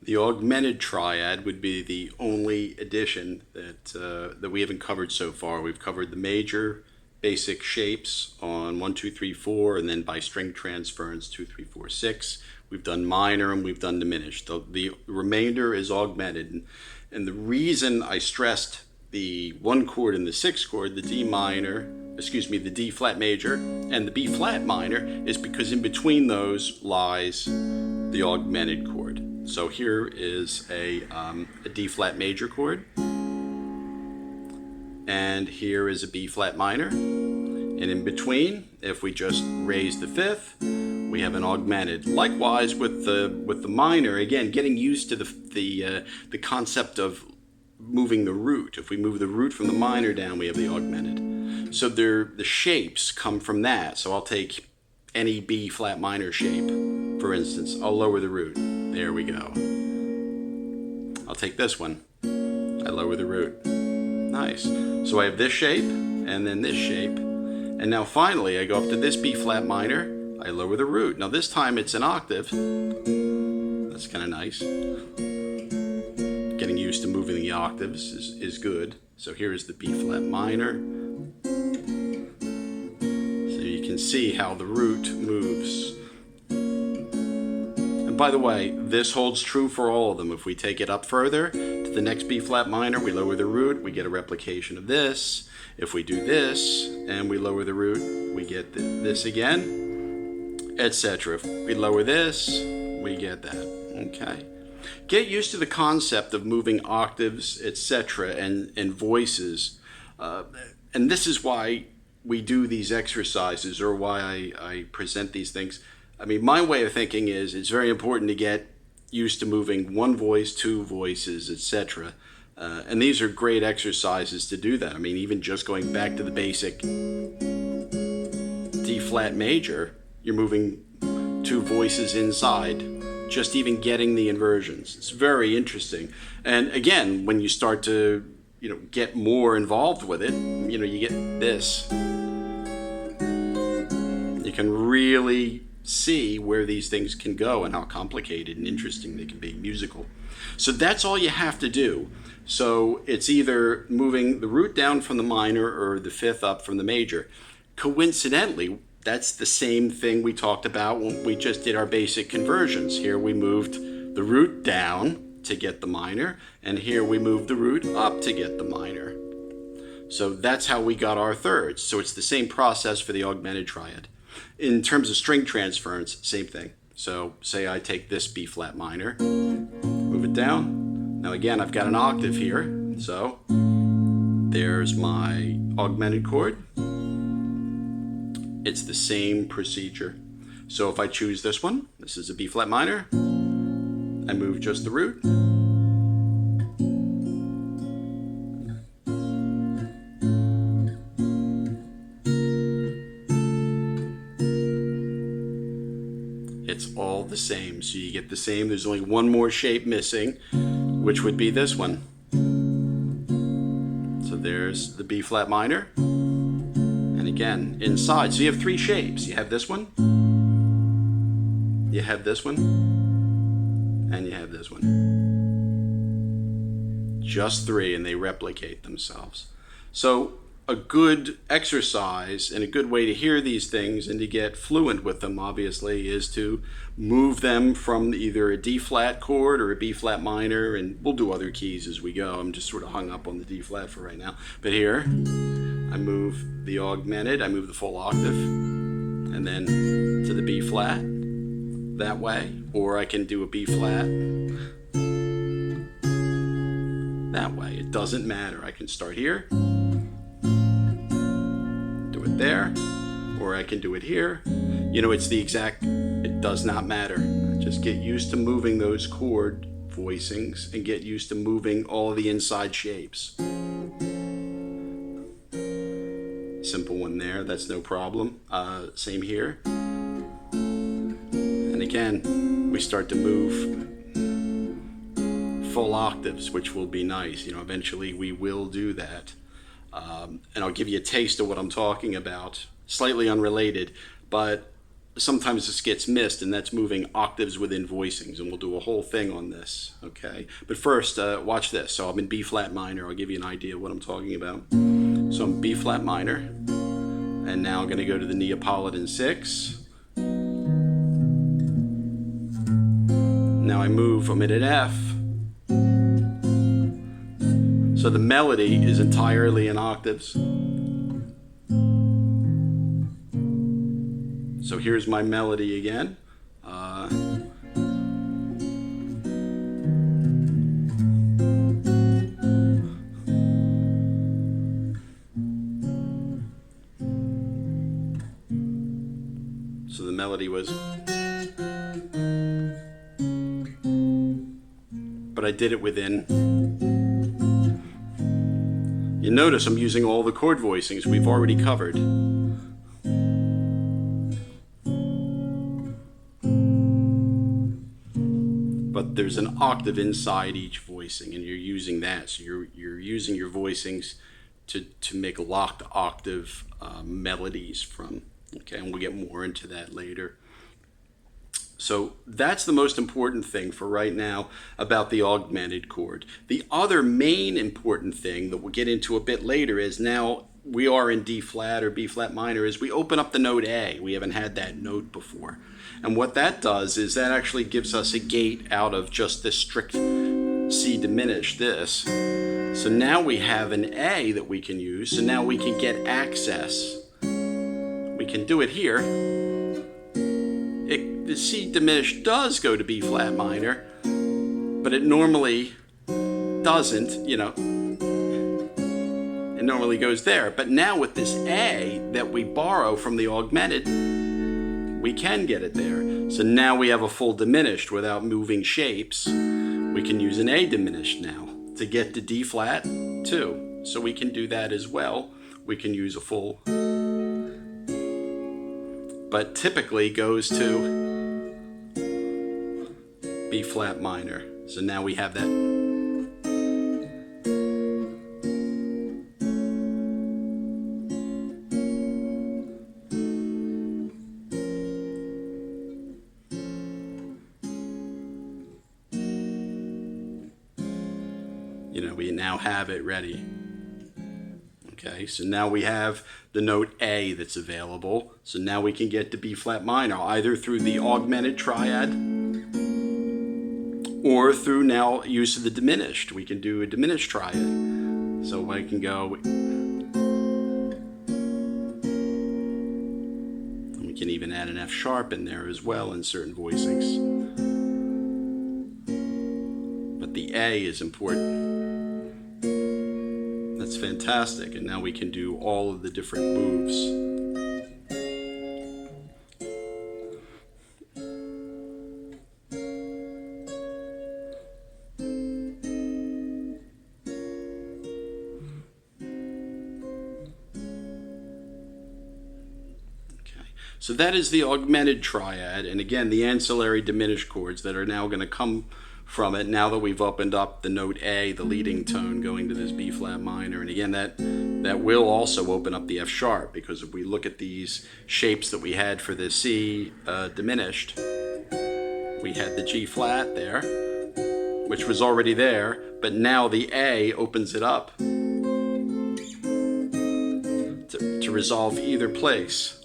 The augmented triad would be the only addition that we haven't covered so far. We've covered the major basic shapes on 1, 2, 3, 4, and then by string transference 2, 3, 4, 6. We've done minor and we've done diminished. The remainder is augmented, and the reason I stressed the 1 chord and the 6 chord, the D minor, the D flat major and the B flat minor, is because in between those lies the augmented chord. So here is a D flat major chord, and here is a B flat minor, and in between, if we just raise the 5th, we have an augmented. Likewise with the minor, again, getting used to the concept of moving the root. If we move the root from the minor down, we have the augmented. So the shapes come from that. So I'll take any B flat minor shape, for instance. I'll lower the root. There we go. I'll take this one. I lower the root. Nice. So I have this shape and then this shape. And now finally I go up to this B flat minor. I lower the root. Now this time it's an octave. That's kind of nice. Getting used to moving the octaves is good. So here is the B flat minor. So you can see how the root moves. And by the way, this holds true for all of them. If we take it up further to the next B flat minor, we lower the root, we get a replication of this. If we do this and we lower the root, we get this again, etc. If we lower this, we get that. Okay. Get used to the concept of moving octaves, etc., and voices. And this is why we do these exercises, or why I present these things. I mean, my way of thinking is it's very important to get used to moving one voice, two voices, etc. And these are great exercises to do that. I mean, even just going back to the basic D flat major, you're moving two voices inside. Just even getting the inversions. It's very interesting. And again, when you start to, get more involved with it, you get this. You can really see where these things can go and how complicated and interesting they can be, musical. So that's all you have to do. So it's either moving the root down from the minor or the 5th up from the major. Coincidentally, that's the same thing we talked about when we just did our basic conversions. Here we moved the root down to get the minor, and here we moved the root up to get the minor. So that's how we got our thirds. So it's the same process for the augmented triad. In terms of string transference, same thing. So say I take this B flat minor, move it down. Now again, I've got an octave here. So there's my augmented chord. It's the same procedure. So if I choose this one, this is a B flat minor, I move just the root. It's all the same. So you get the same. There's only one more shape missing, which would be this one. So there's the B flat minor. And again, inside. So you have three shapes. You have this one, you have this one, and you have this one. Just three, and they replicate themselves. So a good exercise and a good way to hear these things and to get fluent with them, obviously, is to move them from either a D flat chord or a B flat minor, and we'll do other keys as we go. I'm just sort of hung up on the D flat for right now. But here, I move the augmented, I move the full octave, and then to the B flat that way, or I can do a B flat that way. It doesn't matter. I can start here, do it there, or I can do it here. It's the exact, it does not matter. Just get used to moving those chord voicings and get used to moving all the inside shapes. Simple one there, that's no problem. Same here. And again, we start to move full octaves, which will be nice. Eventually we will do that. And I'll give you a taste of what I'm talking about, slightly unrelated, but sometimes this gets missed, and that's moving octaves within voicings, and we'll do a whole thing on this, okay? But first, watch this. So I'm in B flat minor. I'll give you an idea of what I'm talking about. So I'm B flat minor, and now I'm going to go to the Neapolitan 6. Now I move, I'm at an F. So the melody is entirely in octaves. So here's my melody again. So the melody was, but I did it within. You notice I'm using all the chord voicings we've already covered. But there's an octave inside each voicing, and you're using that. So you're using your voicings to make locked octave melodies from. Okay, and we'll get more into that later. So that's the most important thing for right now about the augmented chord. The other main important thing that we'll get into a bit later is now we are in D flat or B flat minor is we open up the note A. We haven't had that note before. And what that does is that actually gives us a gate out of just this strict C diminished, this. So now we have an A that we can use. So now we can get access. We can do it here. The C diminished does go to B flat minor, but it normally doesn't, you know. It normally goes there. But now with this A that we borrow from the augmented, we can get it there. So now we have a full diminished without moving shapes. We can use an A diminished now to get to D flat too. So we can do that as well. We can use a full, but typically goes to B flat minor. So now we have that. You know, we now have it ready. Okay, so now we have the note A that's available. So now we can get to B flat minor either through the augmented triad or through now use of the diminished. We can do a diminished triad. So I can go, and we can even add an F sharp in there as well in certain voicings. But the A is important. That's fantastic, and now we can do all of the different moves. Okay, so that is the augmented triad, and again the ancillary diminished chords that are now going to come from it now that we've opened up the note A, the leading tone going to this B flat minor. And again, that will also open up the F sharp, because if we look at these shapes that we had for the C diminished, we had the G flat there, which was already there, but now the A opens it up to resolve either place.